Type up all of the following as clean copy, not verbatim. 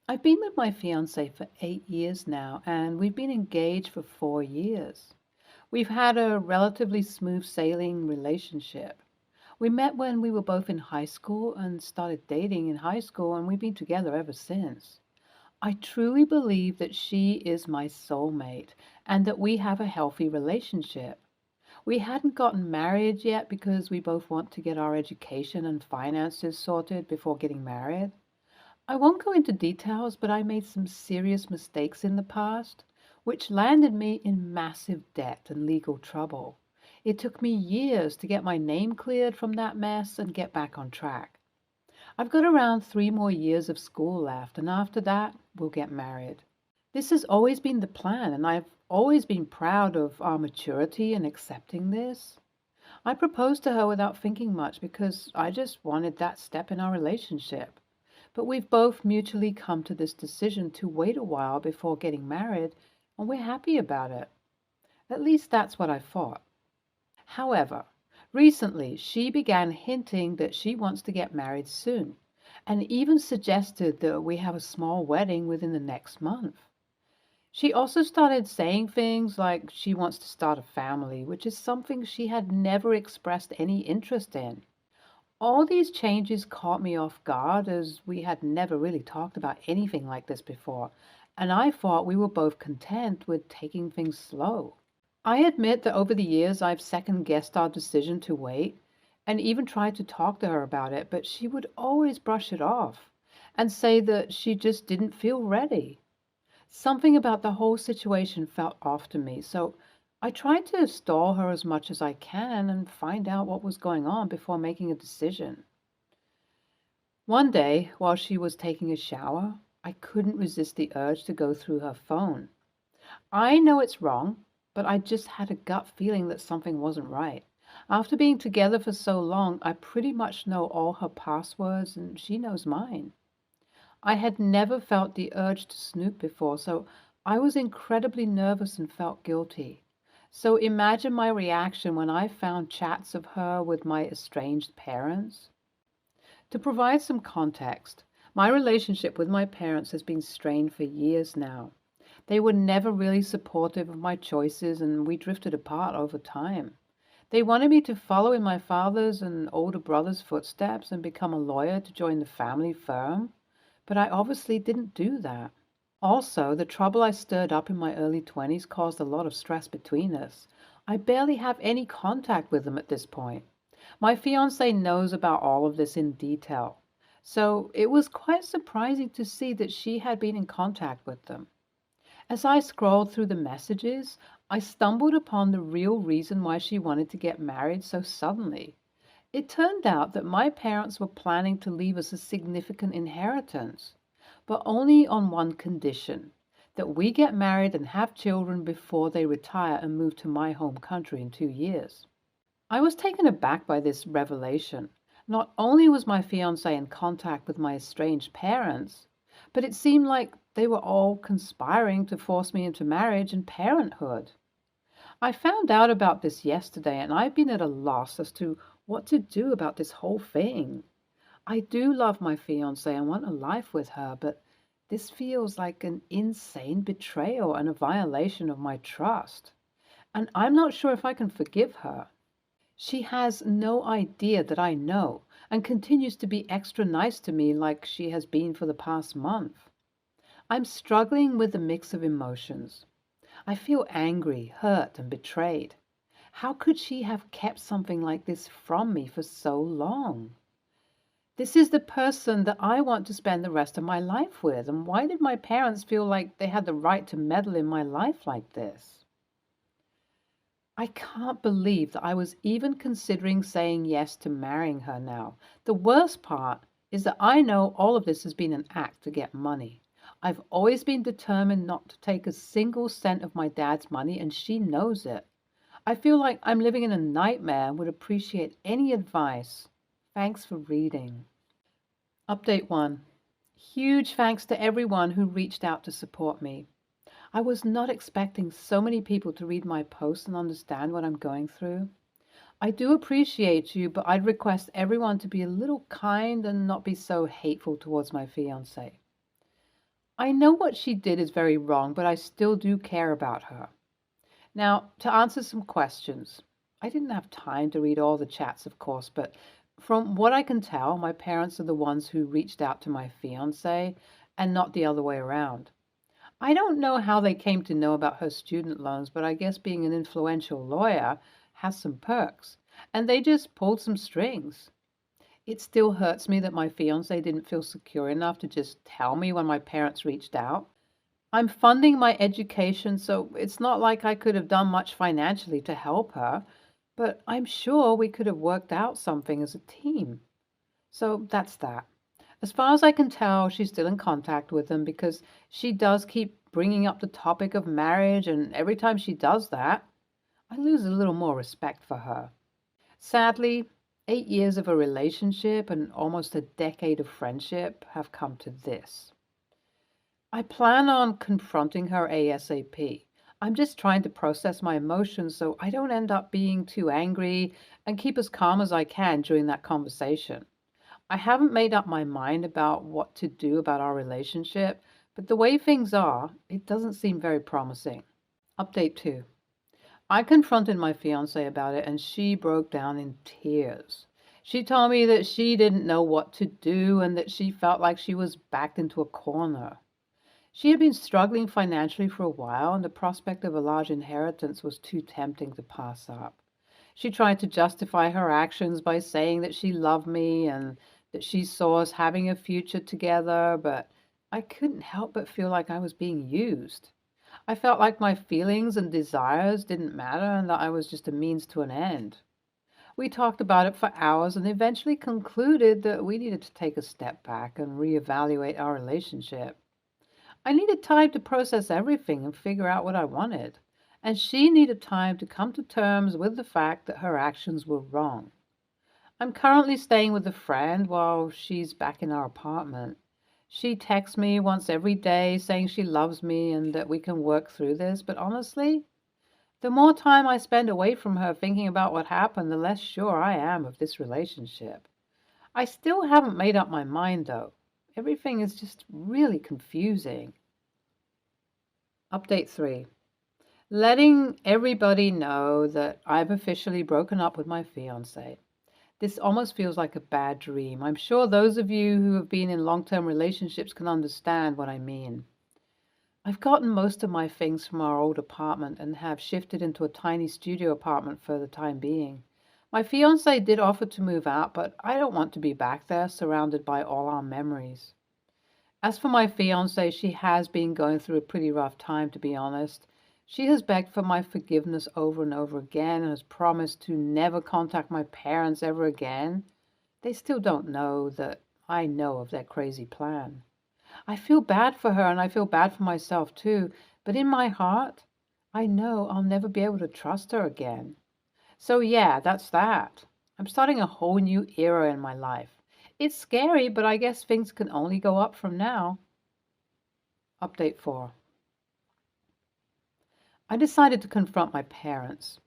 I've been with my fiance for 8 years now, and we've been engaged for 4 years. We've had a relatively smooth sailing relationship. We met when we were both in high school and started dating in high school, and we've been together ever since. I truly believe that she is my soulmate and that we have a healthy relationship. We hadn't gotten married yet because we both want to get our education and finances sorted before getting married. I won't go into details, but I made some serious mistakes in the past, which landed me in massive debt and legal trouble. It took me years to get my name cleared from that mess and get back on track. I've got around 3 more years of school left, and after that, we'll get married. This has always been the plan, and I've always been proud of our maturity in accepting this. I proposed to her without thinking much because I just wanted that step in our relationship. But we've both mutually come to this decision to wait a while before getting married, and we're happy about it. At least that's what I thought. However, recently she began hinting that she wants to get married soon, and even suggested that we have a small wedding within the next month. She also started saying things like she wants to start a family, which is something she had never expressed any interest in. All these changes caught me off guard as we had never really talked about anything like this before, and I thought we were both content with taking things slow. I admit that over the years I've second guessed our decision to wait and even tried to talk to her about it, but she would always brush it off and say that she just didn't feel ready. Something about the whole situation felt off to me, so I tried to stall her as much as I can and find out what was going on before making a decision. One day, while she was taking a shower, I couldn't resist the urge to go through her phone. I know it's wrong, but I just had a gut feeling that something wasn't right. After being together for so long, I pretty much know all her passwords and she knows mine. I had never felt the urge to snoop before, so I was incredibly nervous and felt guilty. So imagine my reaction when I found chats of her with my estranged parents. To provide some context, my relationship with my parents has been strained for years now. They were never really supportive of my choices, and we drifted apart over time. They wanted me to follow in my father's and older brother's footsteps and become a lawyer to join the family firm, but I obviously didn't do that. Also, the trouble I stirred up in my early 20s caused a lot of stress between us. I barely have any contact with them at this point. My fiance knows about all of this in detail, so it was quite surprising to see that she had been in contact with them. As I scrolled through the messages, I stumbled upon the real reason why she wanted to get married so suddenly. It turned out that my parents were planning to leave us a significant inheritance, but only on one condition, that we get married and have children before they retire and move to my home country in 2 years. I was taken aback by this revelation. Not only was my fiance in contact with my estranged parents, but it seemed like they were all conspiring to force me into marriage and parenthood. I found out about this yesterday and I've been at a loss as to what to do about this whole thing. I do love my fiance and want a life with her, but this feels like an insane betrayal and a violation of my trust. And I'm not sure if I can forgive her. She has no idea that I know and continues to be extra nice to me like she has been for the past month. I'm struggling with a mix of emotions. I feel angry, hurt, and betrayed. How could she have kept something like this from me for so long? This is the person that I want to spend the rest of my life with, and why did my parents feel like they had the right to meddle in my life like this? I can't believe that I was even considering saying yes to marrying her now. The worst part is that I know all of this has been an act to get money. I've always been determined not to take a single cent of my dad's money, and she knows it. I feel like I'm living in a nightmare and would appreciate any advice. Thanks for reading. Update 1. Huge thanks to everyone who reached out to support me. I was not expecting so many people to read my posts and understand what I'm going through. I do appreciate you, but I'd request everyone to be a little kind and not be so hateful towards my fiance. I know what she did is very wrong, but I still do care about her. Now, to answer some questions, I didn't have time to read all the chats, of course, but from what I can tell, my parents are the ones who reached out to my fiance and not the other way around. I don't know how they came to know about her student loans, but I guess being an influential lawyer has some perks. And they just pulled some strings. It still hurts me that my fiance didn't feel secure enough to just tell me when my parents reached out. I'm funding my education, so it's not like I could have done much financially to help her, but I'm sure we could have worked out something as a team. So that's that. As far as I can tell, she's still in contact with them because she does keep bringing up the topic of marriage, and every time she does that, I lose a little more respect for her. Sadly, 8 years of a relationship and almost a decade of friendship have come to this. I plan on confronting her ASAP. I'm just trying to process my emotions so I don't end up being too angry and keep as calm as I can during that conversation. I haven't made up my mind about what to do about our relationship, but the way things are, it doesn't seem very promising. Update 2. I confronted my fiance about it and she broke down in tears. She told me that she didn't know what to do and that she felt like she was backed into a corner. She had been struggling financially for a while, and the prospect of a large inheritance was too tempting to pass up. She tried to justify her actions by saying that she loved me and that she saw us having a future together, but I couldn't help but feel like I was being used. I felt like my feelings and desires didn't matter and that I was just a means to an end. We talked about it for hours and eventually concluded that we needed to take a step back and reevaluate our relationship. I needed time to process everything and figure out what I wanted. And she needed time to come to terms with the fact that her actions were wrong. I'm currently staying with a friend while she's back in our apartment. She texts me once every day saying she loves me and that we can work through this, but honestly, the more time I spend away from her thinking about what happened, the less sure I am of this relationship. I still haven't made up my mind though. Everything is just really confusing. Update 3. Letting everybody know that I've officially broken up with my fiance. This almost feels like a bad dream. I'm sure those of you who have been in long-term relationships can understand what I mean. I've gotten most of my things from our old apartment and have shifted into a tiny studio apartment for the time being. My fiance did offer to move out, but I don't want to be back there surrounded by all our memories. As for my fiancée, she has been going through a pretty rough time, to be honest. She has begged for my forgiveness over and over again and has promised to never contact my parents ever again. They still don't know that I know of their crazy plan. I feel bad for her and I feel bad for myself too, but in my heart, I know I'll never be able to trust her again. So yeah, that's that. I'm starting a whole new era in my life. It's scary, but I guess things can only go up from now. Update 4. I decided to confront my parents.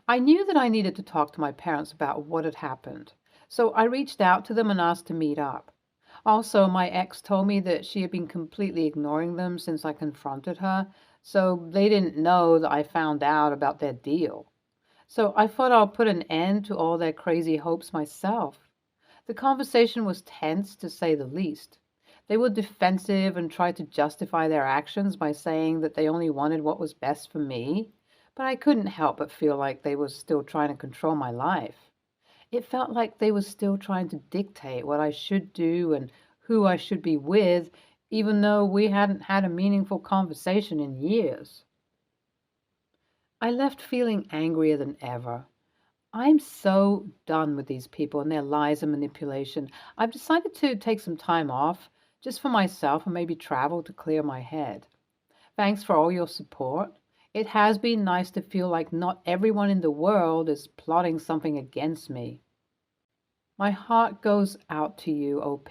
I knew that I needed to talk to my parents about what had happened, so I reached out to them and asked to meet up. Also, my ex told me that she had been completely ignoring them since I confronted her, so they didn't know that I found out about their deal. So I thought I'll put an end to all their crazy hopes myself. The conversation was tense, to say the least. They were defensive and tried to justify their actions by saying that they only wanted what was best for me, but I couldn't help but feel like they were still trying to control my life. It felt like they were still trying to dictate what I should do and who I should be with, even though we hadn't had a meaningful conversation in years. I left feeling angrier than ever. I'm so done with these people and their lies and manipulation. I've decided to take some time off just for myself and maybe travel to clear my head. Thanks for all your support. It has been nice to feel like not everyone in the world is plotting something against me. My heart goes out to you, OP.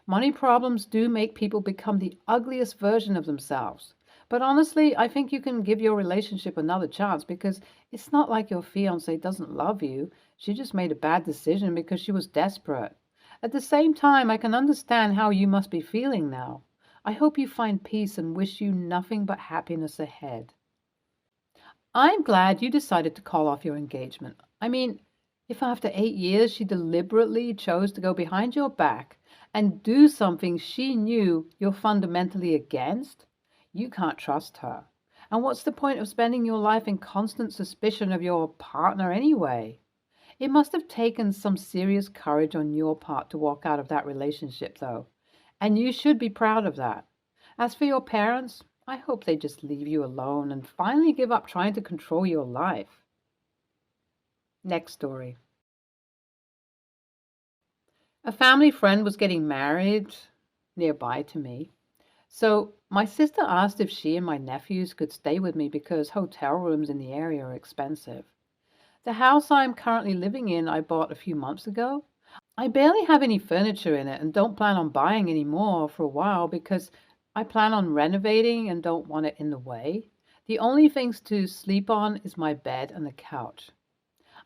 Money problems do make people become the ugliest version of themselves. But honestly, I think you can give your relationship another chance because it's not like your fiance doesn't love you. She just made a bad decision because she was desperate. At the same time, I can understand how you must be feeling now. I hope you find peace and wish you nothing but happiness ahead. I'm glad you decided to call off your engagement. I mean, if after 8 years she deliberately chose to go behind your back and do something she knew you're fundamentally against, you can't trust her. And what's the point of spending your life in constant suspicion of your partner anyway? It must have taken some serious courage on your part to walk out of that relationship, though, and you should be proud of that. As for your parents, I hope they just leave you alone and finally give up trying to control your life. Next story. A family friend was getting married nearby to me. So my sister asked if she and my nephews could stay with me because hotel rooms in the area are expensive. The house I'm currently living in, I bought a few months ago. I barely have any furniture in it and don't plan on buying any more for a while because I plan on renovating and don't want it in the way. The only things to sleep on is my bed and the couch.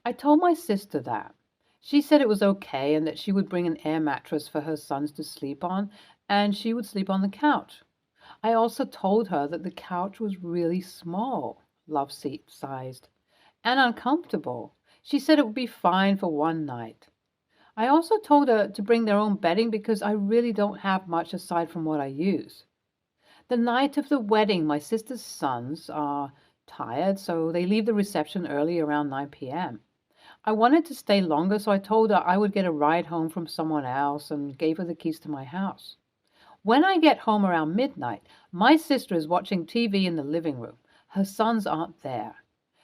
I told my sister that. She said it was okay and that she would bring an air mattress for her sons to sleep on and she would sleep on the couch. I also told her that the couch was really small, love seat sized, and uncomfortable. She said it would be fine for one night. I also told her to bring their own bedding because I really don't have much aside from what I use. The night of the wedding, my sister's sons are tired, so they leave the reception early around 9 p.m. I wanted to stay longer, so I told her I would get a ride home from someone else and gave her the keys to my house. When I get home around midnight, my sister is watching TV in the living room. Her sons aren't there.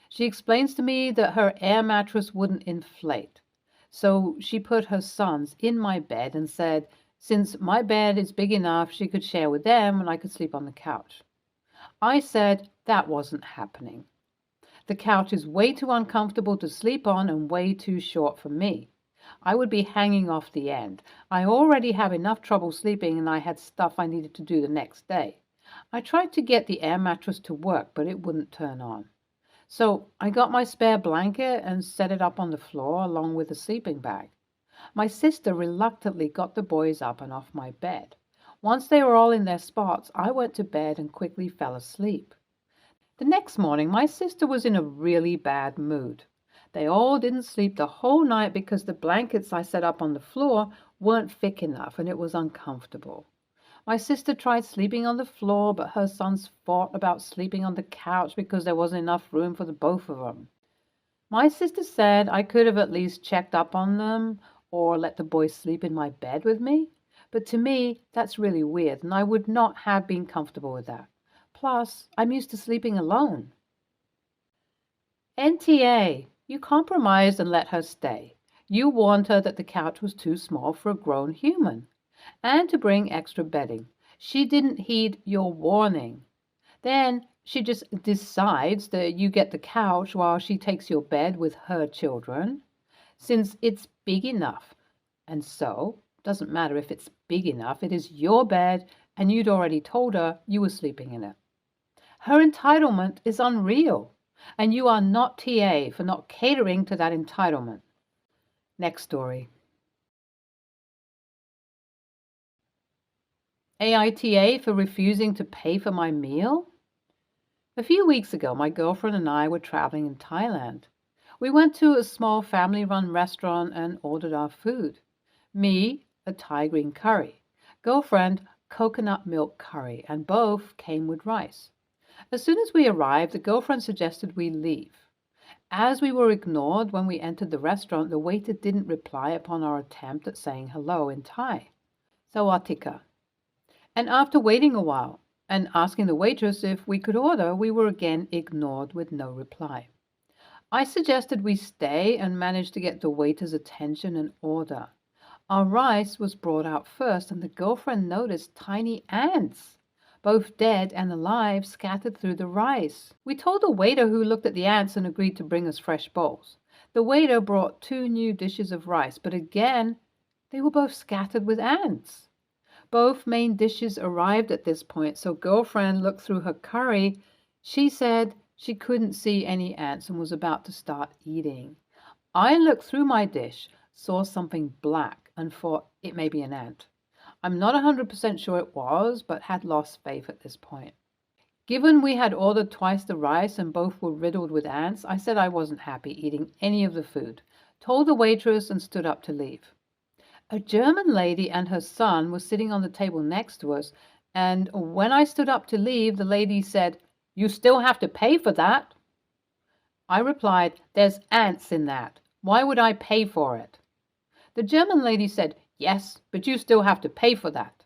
She explains to me that her air mattress wouldn't inflate. So she put her sons in my bed and said, since my bed is big enough, she could share with them and I could sleep on the couch. I said that wasn't happening. The couch is way too uncomfortable to sleep on and way too short for me. I would be hanging off the end. I already have enough trouble sleeping and I had stuff I needed to do the next day. I tried to get the air mattress to work, but it wouldn't turn on. So I got my spare blanket and set it up on the floor along with a sleeping bag. My sister reluctantly got the boys up and off my bed. Once they were all in their spots, I went to bed and quickly fell asleep. The next morning, my sister was in a really bad mood. They all didn't sleep the whole night because the blankets I set up on the floor weren't thick enough and it was uncomfortable. My sister tried sleeping on the floor, but her sons fought about sleeping on the couch because there wasn't enough room for the both of them. My sister said I could have at least checked up on them or let the boys sleep in my bed with me, but to me, that's really weird, and I would not have been comfortable with that. Plus, I'm used to sleeping alone. NTA, you compromised and let her stay. You warned her that the couch was too small for a grown human and to bring extra bedding. She didn't heed your warning. Then she just decides that you get the couch while she takes your bed with her children, since it's big enough. And so, doesn't matter if it's big enough, it is your bed and you'd already told her you were sleeping in it. Her entitlement is unreal, and you are not TA for not catering to that entitlement. Next story. AITA for refusing to pay for my meal? A few weeks ago, my girlfriend and I were traveling in Thailand. We went to a small family-run restaurant and ordered our food. Me, a Thai green curry. Girlfriend, coconut milk curry, and both came with rice. As soon as we arrived, the girlfriend suggested we leave. As we were ignored when we entered the restaurant, the waiter didn't reply upon our attempt at saying hello in Thai. Sawatika. And after waiting a while and asking the waitress if we could order, we were again ignored with no reply. I suggested we stay and managed to get the waiter's attention and order. Our rice was brought out first, and the girlfriend noticed tiny ants, both dead and alive, scattered through the rice. We told the waiter, who looked at the ants and agreed to bring us fresh bowls. The waiter brought 2 new dishes of rice, but again, they were both scattered with ants. Both main dishes arrived at this point, so girlfriend looked through her curry. She said she couldn't see any ants and was about to start eating. I looked through my dish, saw something black, and thought it may be an ant. I'm not 100% sure it was, but had lost faith at this point. Given we had ordered twice the rice and both were riddled with ants, I said I wasn't happy eating any of the food, told the waitress, and stood up to leave. A German lady and her son were sitting on the table next to us, and when I stood up to leave, the lady said, "You still have to pay for that." I replied, "There's ants in that. Why would I pay for it?" The German lady said, "Yes, but you still have to pay for that."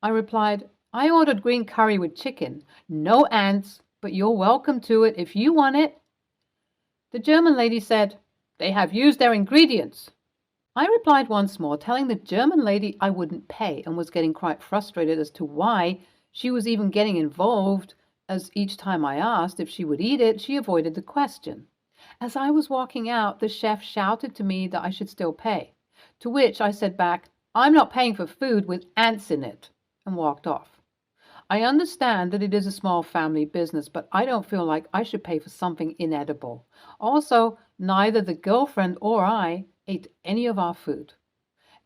I replied, "I ordered green curry with chicken. No ants, but you're welcome to it if you want it." The German lady said, "They have used their ingredients." I replied once more, telling the German lady I wouldn't pay, and was getting quite frustrated as to why she was even getting involved, as each time I asked if she would eat it, she avoided the question. As I was walking out, the chef shouted to me that I should still pay, to which I said back, "I'm not paying for food with ants in it," and walked off. I understand that it is a small family business, but I don't feel like I should pay for something inedible. Also, neither the girlfriend or I ate any of our food.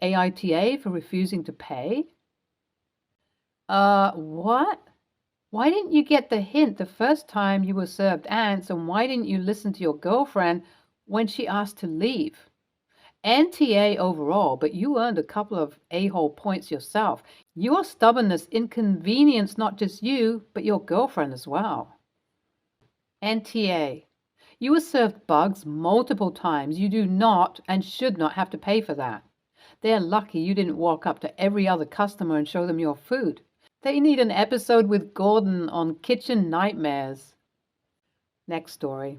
AITA for refusing to pay? What? Why didn't you get the hint the first time you were served ants, and why didn't you listen to your girlfriend when she asked to leave? NTA overall, but you earned a couple of a-hole points yourself. Your stubbornness inconvenienced not just you, but your girlfriend as well. NTA. You were served bugs multiple times. You do not and should not have to pay for that. They're lucky you didn't walk up to every other customer and show them your food. They need an episode with Gordon on kitchen nightmares. Next story.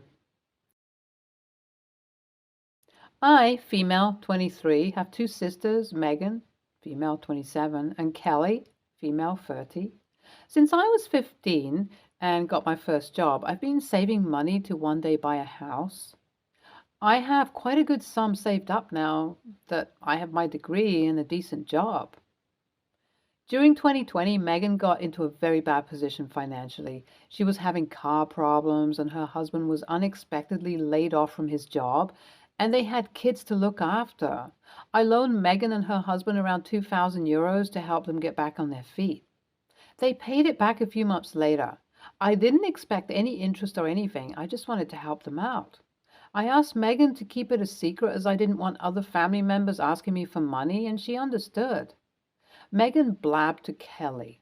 I, female, 23, have two sisters, Megan, female, 27, and Kelly, female, 30. Since I was 15 and got my first job, I've been saving money to one day buy a house. I have quite a good sum saved up now that I have my degree and a decent job. During 2020, Megan got into a very bad position financially. She was having car problems, and her husband was unexpectedly laid off from his job, and they had kids to look after. I loaned Megan and her husband around 2,000 euros to help them get back on their feet. They paid it back a few months later. I didn't expect any interest or anything. I just wanted to help them out. I asked Megan to keep it a secret as I didn't want other family members asking me for money, and she understood. Megan blabbed to Kelly.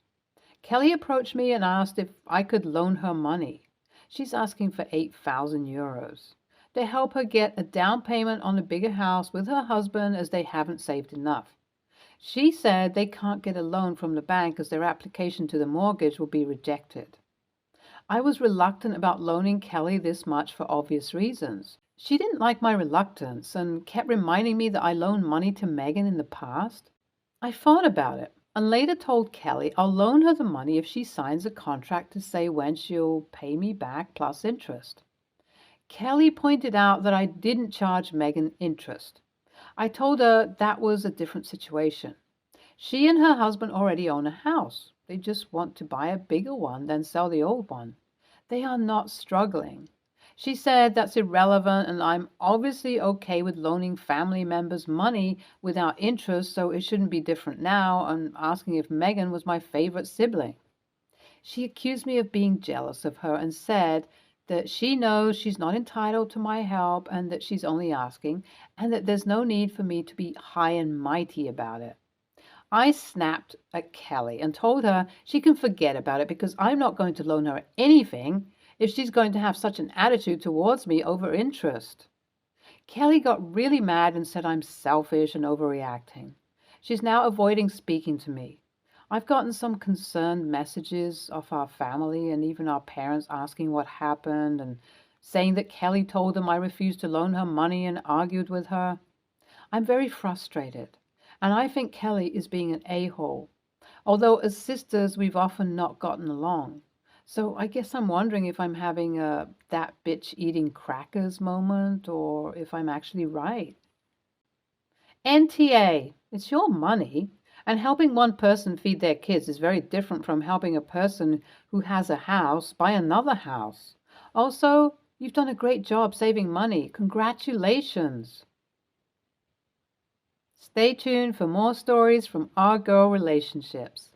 Kelly approached me and asked if I could loan her money. She's asking for 8,000 euros to help her get a down payment on a bigger house with her husband as they haven't saved enough. She said they can't get a loan from the bank as their application to the mortgage will be rejected. I was reluctant about loaning Kelly this much for obvious reasons. She didn't like my reluctance and kept reminding me that I loaned money to Megan in the past. I thought about it and later told Kelly I'll loan her the money if she signs a contract to say when she'll pay me back plus interest. Kelly pointed out that I didn't charge Megan interest. I told her that was a different situation. She and her husband already own a house. They just want to buy a bigger one than sell the old one. They are not struggling. She said that's irrelevant, and I'm obviously okay with loaning family members money without interest, so it shouldn't be different now, and asking if Megan was my favorite sibling. She accused me of being jealous of her and said that she knows she's not entitled to my help and that she's only asking, and that there's no need for me to be high and mighty about it. I snapped at Kelly and told her she can forget about it because I'm not going to loan her anything if she's going to have such an attitude towards me over interest. Kelly got really mad and said I'm selfish and overreacting. She's now avoiding speaking to me. I've gotten some concerned messages of our family and even our parents asking what happened and saying that Kelly told them I refused to loan her money and argued with her. I'm very frustrated, and I think Kelly is being an a-hole, although as sisters we've often not gotten along. So I guess I'm wondering if I'm having a that bitch eating crackers moment or if I'm actually right. NTA, it's your money. And helping one person feed their kids is very different from helping a person who has a house buy another house. Also, you've done a great job saving money. Congratulations. Stay tuned for more stories from our girl relationships.